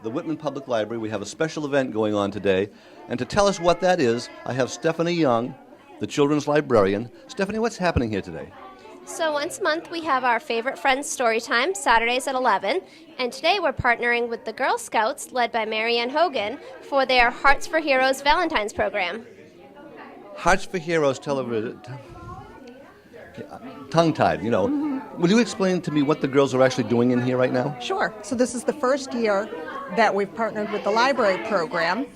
the Whitman Public Library. We have a special event going on today. And to tell us what that is, I have Stephanie Young, the children's librarian. Stephanie, what's happening here today? So once a month we have our favorite friends Storytime, Saturdays at 11, and today we're partnering with the Girl Scouts, led by Marianne Hogan, for their Hearts for Heroes Valentine's program. Hearts for Heroes television, tongue-tied, you know. Mm-hmm. Will you explain to me what the girls are actually doing in here right now? Sure. So this is the first year that we've partnered with the library program,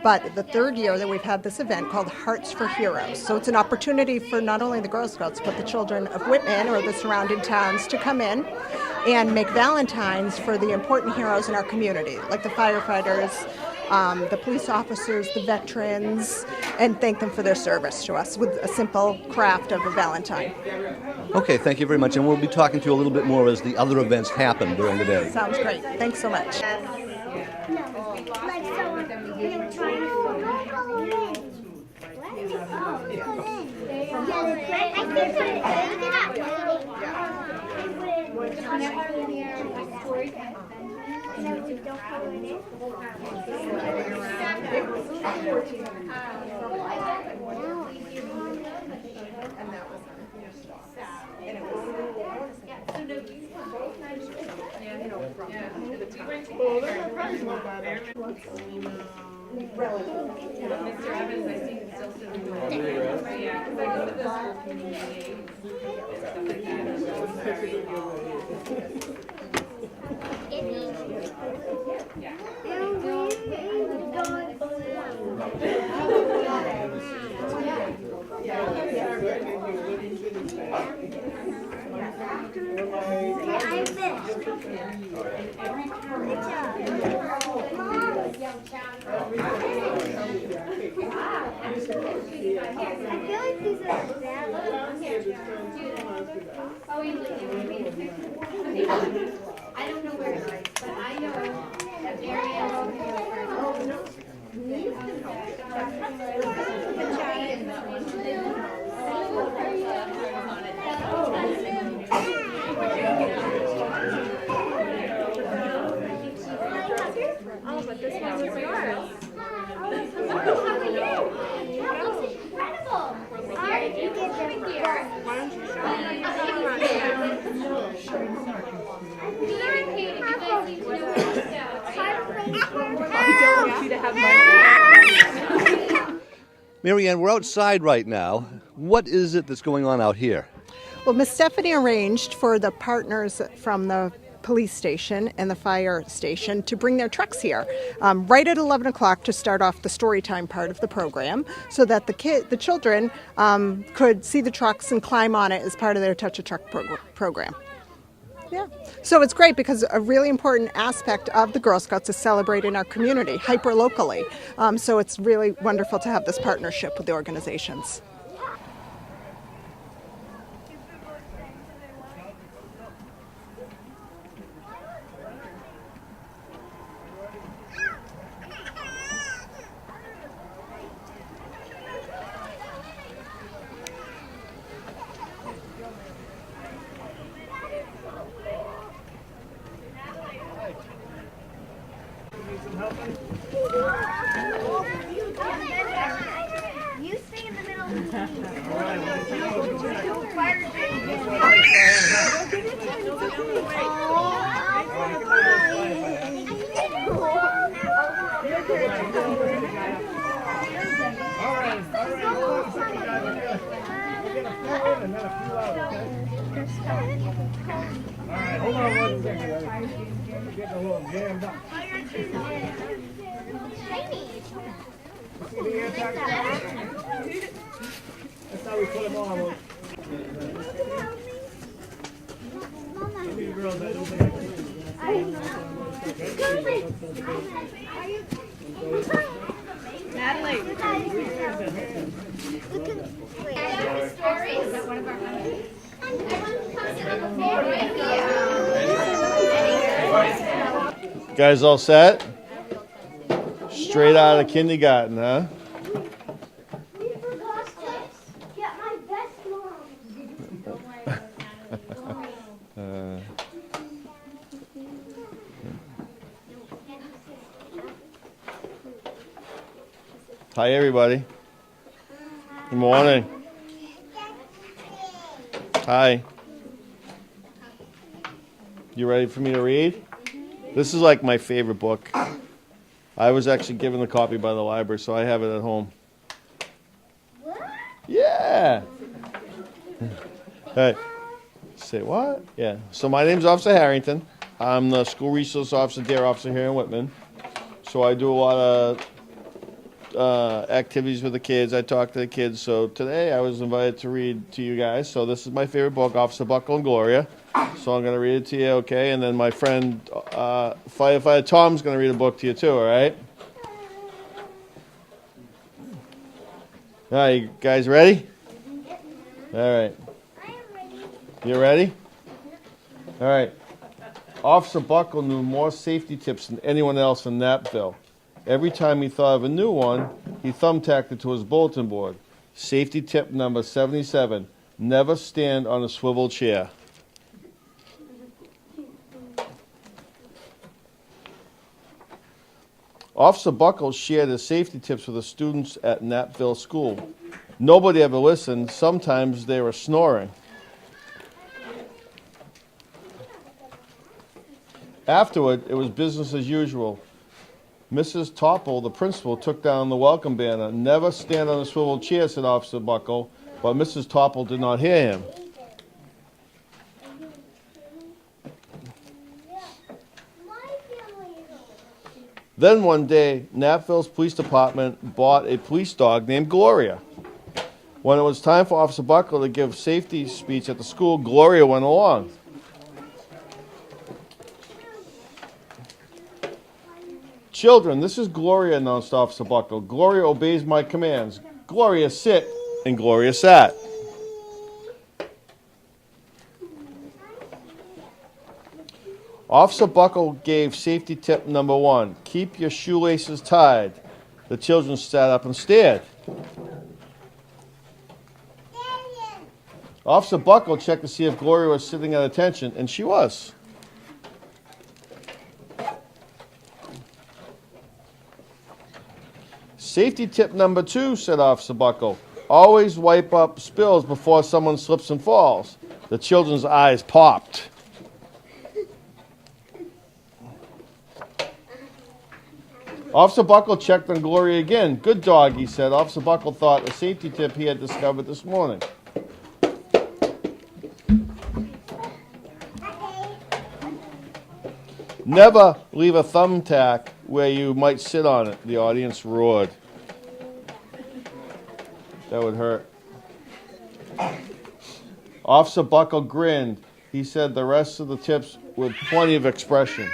but the third year that we've had this event called Hearts for Heroes. So it's an opportunity for not only the Girl Scouts, but the children of Whitman or the surrounding towns to come in and make Valentines for the important heroes in our community, like the firefighters, the police officers, the veterans, and thank them for their service to us with a simple craft of a Valentine. Okay, thank you very much. And we'll be talking to you a little bit more as the other events happen during the day. Sounds great. Thanks so much. Mr. Evans, I see him still sitting there. Yeah, because I go to those school community and stuff like I don't know where it is, but I know that oh, but this one was yours. Oh, how are you? That looks incredible. All right, you get them here. Why don't you show me? I don't want you to have my Marianne, we're outside right now. What is it that's going on out here? Well, Miss Stephanie arranged for the partners from the police station and the fire station to bring their trucks here right at 11 o'clock to start off the Storytime part of the program so that the children could see the trucks and climb on it as part of their Touch a Truck program. Yeah. So it's great because a really important aspect of the Girl Scouts is celebrating our community hyper-locally. So it's really wonderful to have this partnership with the organizations. You stay in the middle of the Hold on one second. I'm getting a little jammed up. That's how we put them on. Natalie. Is that one of our money? Guys all set? Straight out of kindergarten, huh? Hi, everybody. Good morning. Hi. You ready for me to read? This is like my favorite book. I was actually given the copy by the library, so I have it at home. Yeah. Hey. Say what? Yeah. So my name's Officer Harrington. I'm the school resource officer, dare officer here in Whitman. So I do a lot of activities with the kids. I talk to the kids. So today I was invited to read to you guys. So this is my favorite book, Officer Buckle and Gloria. So I'm going to read it to you, okay? And then my friend Firefighter Tom's going to read a book to you too, all right? All right, you guys ready? All right. You ready? All right. Officer Buckle knew more safety tips than anyone else in Knappville. Every time he thought of a new one, he thumbtacked it to his bulletin board. Safety tip number 77, never stand on a swivel chair. Officer Buckle shared his safety tips with the students at Knappville School. Nobody ever listened. Sometimes they were snoring. Afterward, it was business as usual. Mrs. Topple, the principal, took down the welcome banner. Never stand on a swivel chair, said Officer Buckle, but Mrs. Topple did not hear him. Then one day, Knappville's police department bought a police dog named Gloria. When it was time for Officer Buckle to give safety speech at the school, Gloria went along. Children, this is Gloria, announced Officer Buckle. Gloria obeys my commands. Gloria, sit. And Gloria sat. Officer Buckle gave safety tip number 1. Keep your shoelaces tied. The children sat up and stared. Officer Buckle checked to see if Gloria was sitting at attention, and she was. Safety tip number 2, said Officer Buckle. Always wipe up spills before someone slips and falls. The children's eyes popped. Officer Buckle checked on Gloria again. Good dog, he said. Officer Buckle thought a safety tip he had discovered this morning. Never leave a thumbtack where you might sit on it. The audience roared. That would hurt. Officer Buckle grinned. He said the rest of the tips with plenty of expression.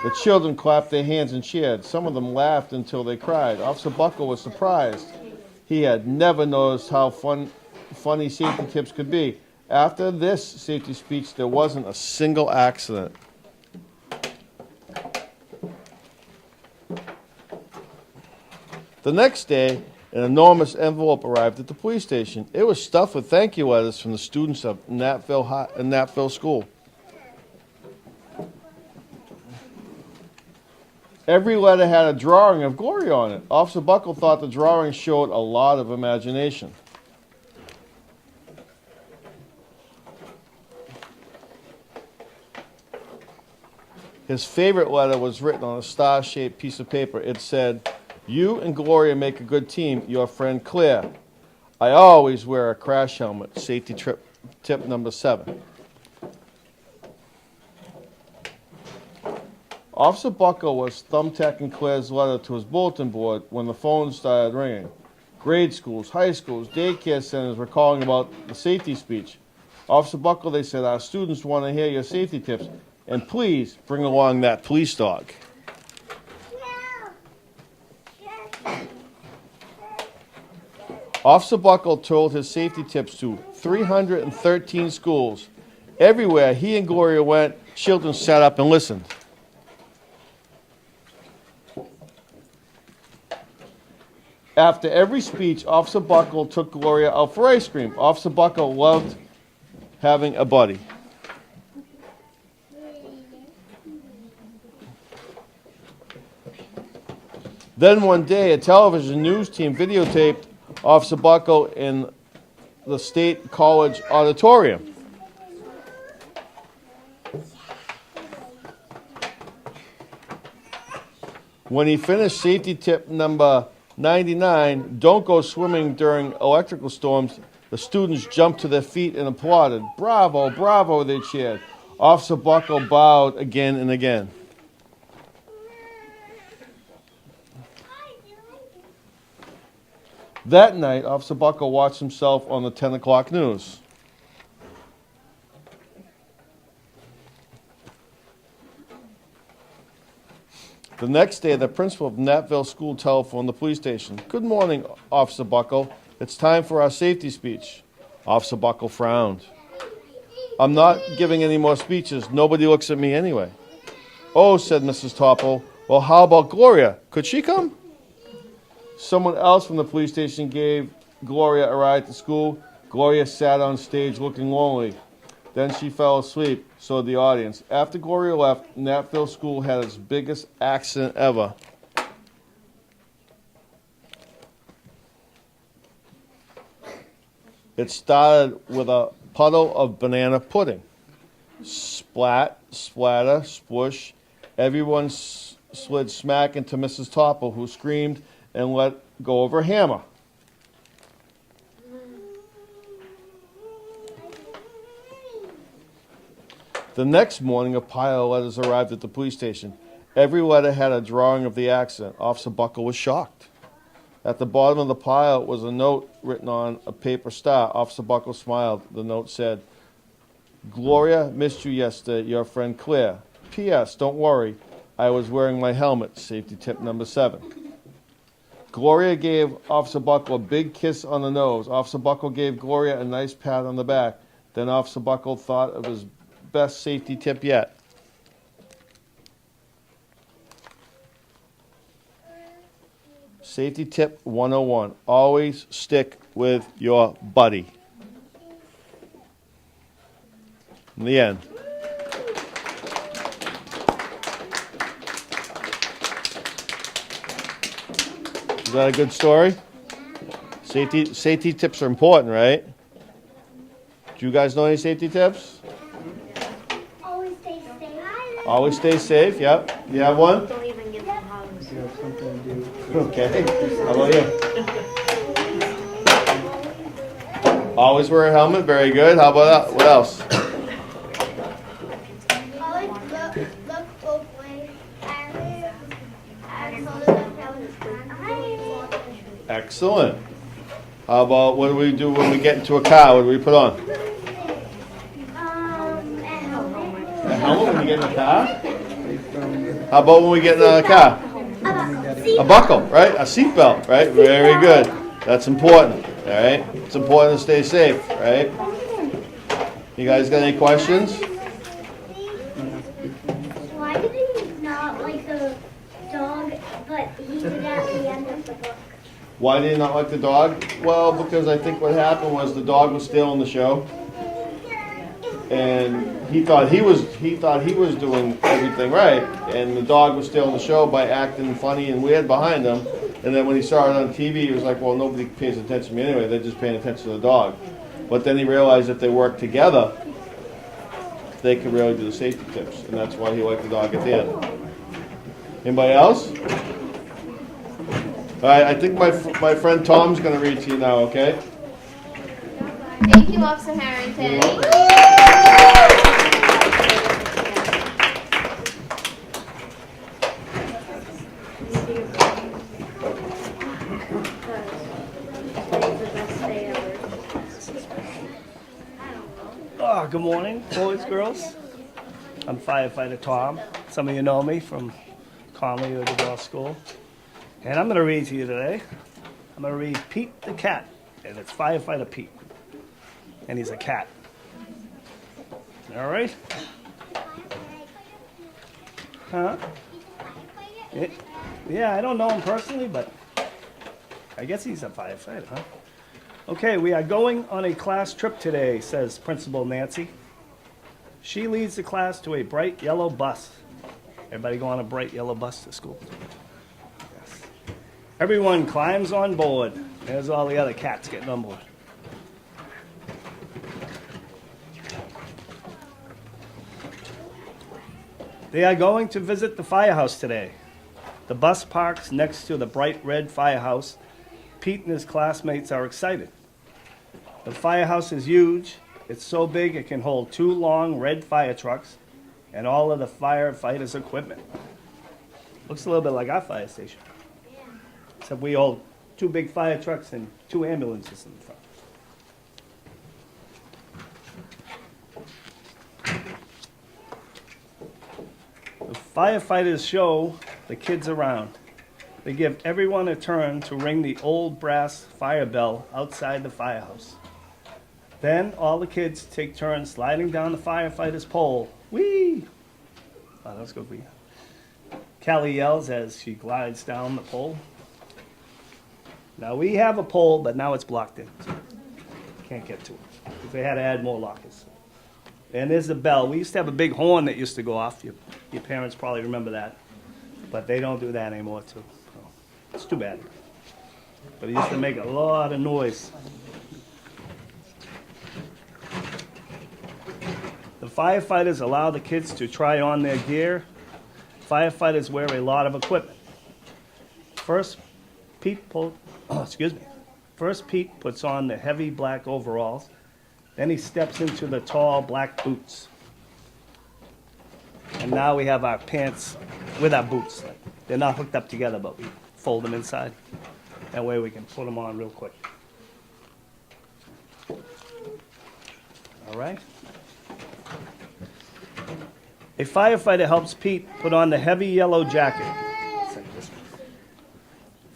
The children clapped their hands and cheered. Some of them laughed until they cried. Officer Buckle was surprised. He had never noticed how funny safety tips could be. After this safety speech, there wasn't a single accident. The next day, an enormous envelope arrived at the police station. It was stuffed with thank you letters from the students of Knappville School. Every letter had a drawing of Gloria on it. Officer Buckle thought the drawing showed a lot of imagination. His favorite letter was written on a star-shaped piece of paper. It said, "You and Gloria make a good team. Your friend Claire. I always wear a crash helmet." Safety tip number 7. Officer Buckle was thumbtacking Claire's letter to his bulletin board when the phone started ringing. Grade schools, high schools, daycare centers were calling about the safety speech. Officer Buckle, they said, our students want to hear your safety tips, and please bring along that police dog. Officer Buckle told his safety tips to 313 schools. Everywhere he and Gloria went, children sat up and listened. After every speech, Officer Buckle took Gloria out for ice cream. Officer Buckle loved having a buddy. Then one day, a television news team videotaped Officer Buckle in the State College auditorium. When he finished safety tip number 99, don't go swimming during electrical storms, the students jumped to their feet and applauded. Bravo, bravo, they cheered. Officer Buckle bowed again and again. That night, Officer Buckle watched himself on the 10 o'clock news. The next day, the principal of Natville School telephoned the police station. Good morning, Officer Buckle. It's time for our safety speech. Officer Buckle frowned. I'm not giving any more speeches. Nobody looks at me anyway. Oh, said Mrs. Topple. Well, how about Gloria? Could she come? Someone else from the police station gave Gloria a ride to school. Gloria sat on stage looking lonely. Then she fell asleep, so did the audience. After Gloria left, Natville School had its biggest accident ever. It started with a puddle of banana pudding. Splat, splatter, sploosh. Everyone slid smack into Mrs. Topple, who screamed and let go of her hammer. The next morning, a pile of letters arrived at the police station. Every letter had a drawing of the accident. Officer Buckle was shocked. At the bottom of the pile was a note written on a paper star. Officer Buckle smiled. The note said, Gloria, missed you yesterday, your friend Claire. P.S. Don't worry, I was wearing my helmet. Safety tip number 7. Gloria gave Officer Buckle a big kiss on the nose. Officer Buckle gave Gloria a nice pat on the back. Then Officer Buckle thought of his best safety tip yet. Safety tip 101. Always stick with your buddy. In the end. Is that a good story? Safety tips are important, right? Do you guys know any safety tips? Always stay safe. Always stay safe, yep. You have one? Don't even give them hugs. Okay. How about you? Always wear a helmet. Very good. How about that? What else? Always look both ways. Excellent. How about what do we do when we get into a car? What do we put on? A helmet. A helmet when we get in a car? How about when we get in a car? A buckle, right? A seatbelt, right? Very good. That's important, all right? It's important to stay safe, right? You guys got any questions? Why did he not like the dog, but he did at the end of the book? Why did he not like the dog? Well, because I think what happened was the dog was still in the show, and he thought he was doing everything right, and the dog was still in the show by acting funny and weird behind him. And then when he saw it on TV, he was like, "Well, nobody pays attention to me anyway. They're just paying attention to the dog." But then he realized if they worked together, they could really do the safety tips, and that's why he liked the dog at the end. Anybody else? All right, I think my friend Tom's going to read to you now, okay? Thank you, Officer Harrington. Good morning, boys, girls. I'm Firefighter Tom. Some of you know me from Conley or the law school. And I'm going to read to you today. I'm going to read Pete the Cat, and it's Firefighter Pete. And he's a cat. All right? Huh? Yeah, I don't know him personally, but I guess he's a firefighter, huh? Okay, we are going on a class trip today, says Principal Nancy. She leads the class to a bright yellow bus. Everybody go on a bright yellow bus to school? Yes. Everyone climbs on board. There's all the other cats getting on board. They are going to visit the firehouse today. The bus parks next to the bright red firehouse. Pete and his classmates are excited. The firehouse is huge. It's so big it can hold 2 long red fire trucks and all of the firefighters' equipment. Looks a little bit like our fire station. Except we hold 2 big fire trucks and 2 ambulances in the front. The firefighters show the kids around. They give everyone a turn to ring the old brass fire bell outside the firehouse. Then all the kids take turns sliding down the firefighter's pole. Whee! Oh, that's good for you. Callie yells as she glides down the pole. Now we have a pole, but now it's blocked in. So can't get to it. Because they had to add more lockers. And there's the bell. We used to have a big horn that used to go off. Your parents probably remember that. But they don't do that anymore, too. So it's too bad. But it used to make a lot of noise. The firefighters allow the kids to try on their gear. Firefighters wear a lot of equipment. First, Pete puts on the heavy black overalls. Then he steps into the tall black boots. And now we have our pants with our boots. They're not hooked up together, but we fold them inside. That way we can put them on real quick. All right. A firefighter helps Pete put on the heavy yellow jacket.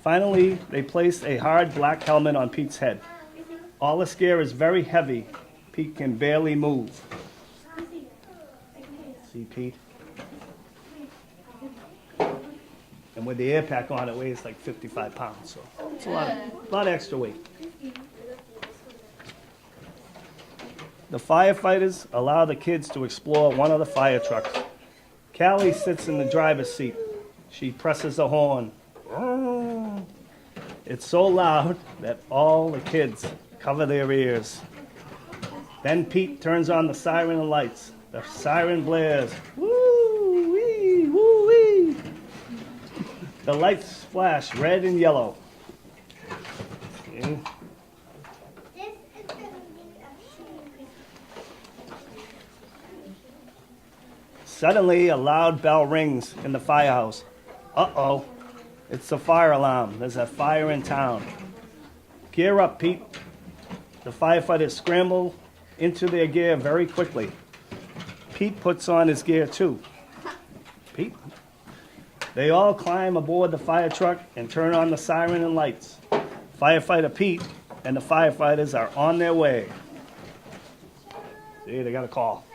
Finally, they place a hard black helmet on Pete's head. All the gear is very heavy. Pete can barely move. See, Pete? And with the air pack on, it weighs like 55 pounds, so it's a lot of extra weight. The firefighters allow the kids to explore one of the fire trucks. Callie sits in the driver's seat. She presses the horn. It's so loud that all the kids cover their ears. Then Pete turns on the siren and lights. The siren blares. Woo-wee, woo-wee. The lights flash red and yellow. Okay. Suddenly, a loud bell rings in the firehouse. Uh-oh, it's the fire alarm. There's a fire in town. Gear up, Pete. The firefighters scramble into their gear very quickly. Pete puts on his gear too. Pete. They all climb aboard the fire truck and turn on the siren and lights. Firefighter Pete and the firefighters are on their way. See, they got a call.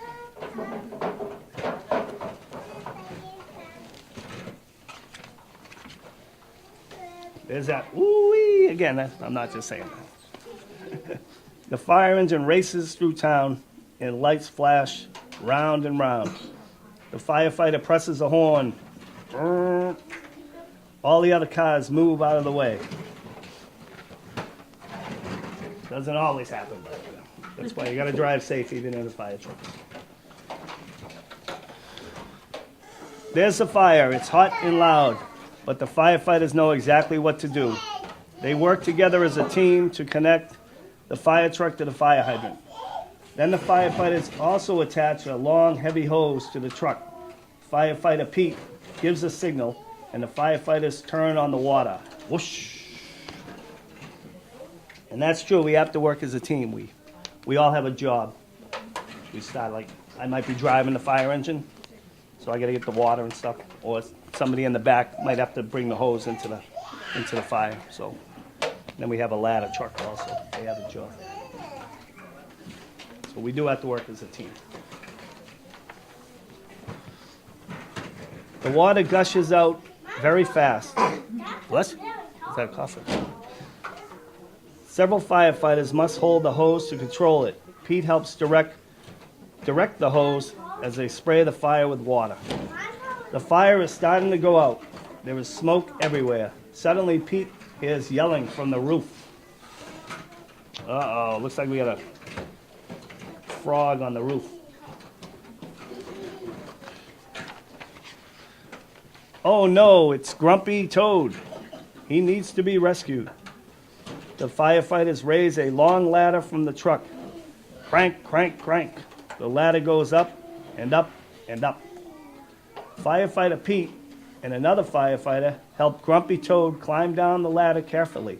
There's that woo-wee again. I'm not just saying that. The fire engine races through town and lights flash round and round. The firefighter presses a horn. All the other cars move out of the way. Doesn't always happen, but that's why you got to drive safe even in a fire truck. There's the fire. It's hot and loud. But the firefighters know exactly what to do. They work together as a team to connect the fire truck to the fire hydrant. Then the firefighters also attach a long, heavy hose to the truck. Firefighter Pete gives a signal, and the firefighters turn on the water. Whoosh! And that's true. We have to work as a team. We all have a job. We start like, I might be driving the fire engine, so I got to get the water and stuff, or somebody in the back might have to bring the hose into the fire. So then we have a ladder truck also. They have a job. So we do have to work as a team. The water gushes out very fast. What? Is that coffee? Several firefighters must hold the hose to control it. Pete helps direct the hose as they spray the fire with water. The fire is starting to go out. There is smoke everywhere. Suddenly, Pete hears yelling from the roof. Uh-oh, looks like we got a frog on the roof. Oh no, it's Grumpy Toad. He needs to be rescued. The firefighters raise a long ladder from the truck. Crank, crank, crank. The ladder goes up and up and up. Firefighter Pete and another firefighter help Grumpy Toad climb down the ladder carefully.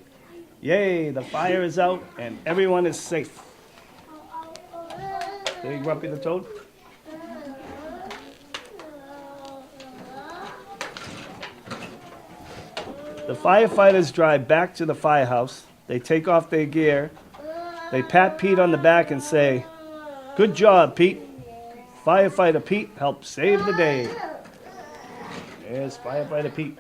Yay, the fire is out and everyone is safe. Hey, Grumpy the Toad. The firefighters drive back to the firehouse. They take off their gear. They pat Pete on the back and say, "Good job, Pete. Firefighter Pete helped save the day." There's Firefighter Pete.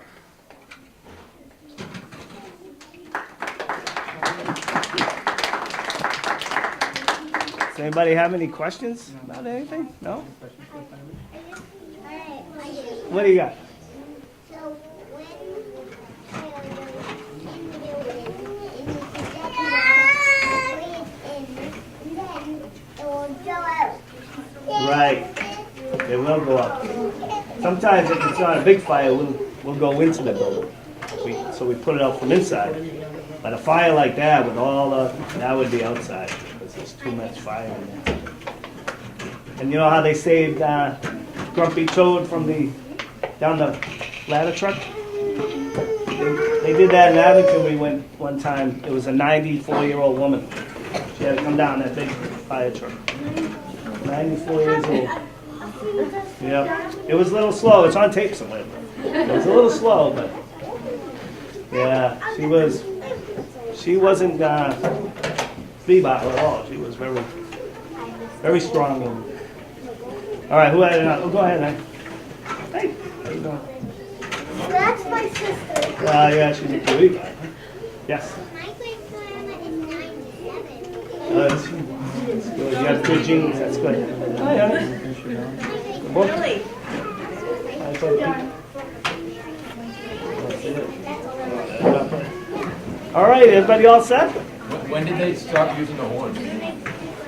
Does anybody have any questions about anything? No? What do you got? Right. It will go up. Sometimes if it's not a big fire, we'll go into the building. So we put it out from inside. But a fire like that with all that would be outside because there's too much fire in there. And you know how they saved Grumpy Toad from down the ladder truck? They did that in Abington. We went one time. It was a 94-year-old woman. She had to come down that big fire truck. 94 years old. Yeah. It was a little slow. It's on tape somewhere. It was a little slow, but yeah, she wasn't bebop at all. She was very, very strong. All right, who had it? Oh, go ahead, man. Hey, how you doing? That's my sister. Yeah, she's a cutie. Yes. My grandfather in 97. That's good. You have good genes. That's good. Hi, honey. Really? All right, everybody all set? When did they stop using the horns?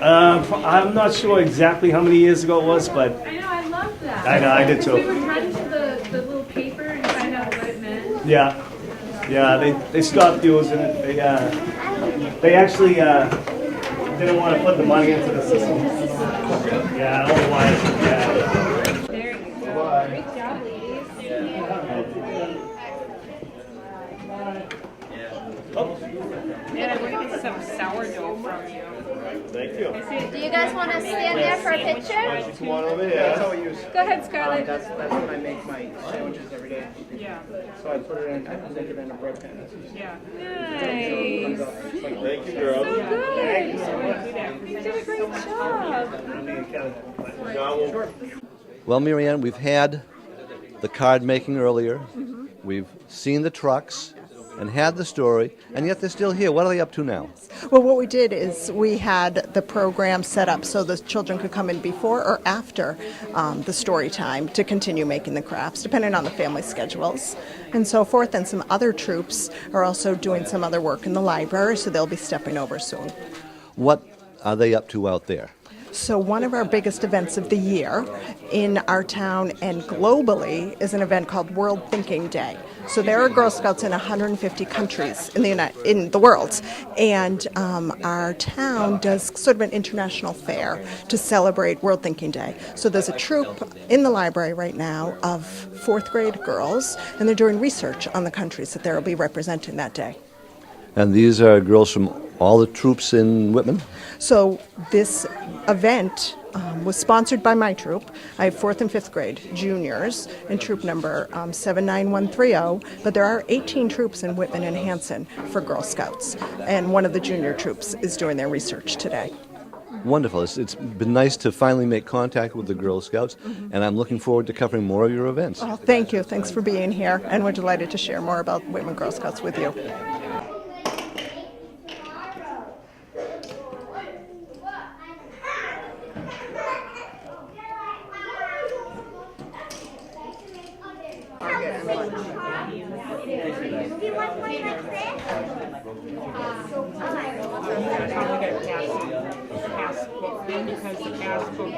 I'm not sure exactly how many years ago it was, but I know, I love that. I know, I did too. We were trying to the little paper and find out what it meant. Yeah, they stopped using it. They actually didn't want to put the money into the system. Yeah, otherwise, yeah. There you go. Great job, ladies. And I'm going to get some sourdough from you. Thank you. Do you guys want to stand there for a picture? Come on over here. Go ahead, Scarlett. That's when I make my sandwiches every day. Yeah. So I put it in, I make it in a bread pan. Yeah. Nice. Thank you, girl. So good. You did a great job. Well, Marianne, we've had the card making earlier. We've seen the trucks and had the story, and yet they're still here. What are they up to now? Well, what we did is we had the program set up so the children could come in before or after the story time to continue making the crafts, depending on the family schedules and so forth. And some other troops are also doing some other work in the library, so they'll be stepping over soon. What are they up to out there? So one of our biggest events of the year in our town and globally is an event called World Thinking Day. So there are Girl Scouts in 150 countries in the world, and our town does sort of an international fair to celebrate World Thinking Day. So there's a troop in the library right now of 4th grade girls, and they're doing research on the countries that they'll be representing that day. And these are girls from all the troops in Whitman? So this event was sponsored by my troop. I have 4th and 5th grade juniors in troop number 79130, but there are 18 troops in Whitman and Hanson for Girl Scouts, and one of the junior troops is doing their research today. Wonderful. It's been nice to finally make contact with the Girl Scouts, and I'm looking forward to covering more of your events. Oh, thank you. Thanks for being here, and we're delighted to share more about Whitman Girl Scouts with you. Do you want one like this? passbook thing because the passbook.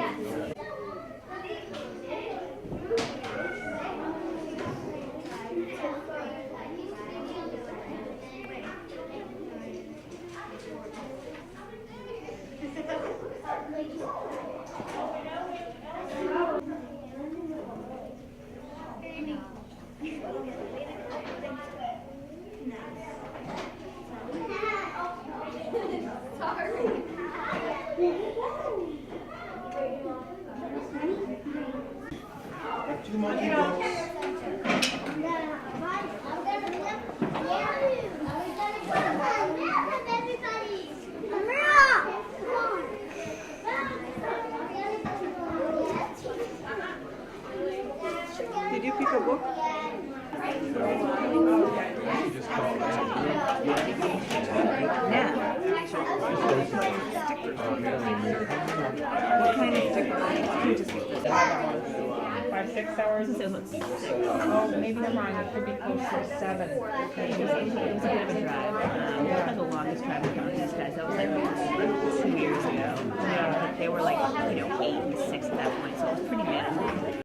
Did you pick a book? What kind of sticker? 5, 6 hours? Oh, maybe I'm wrong. It could be closer to 7. It was a bit of a drive. It was kind of the longest drive I've gone with these guys. That was like 2 years ago. They were like, 8 and 6 at that point. So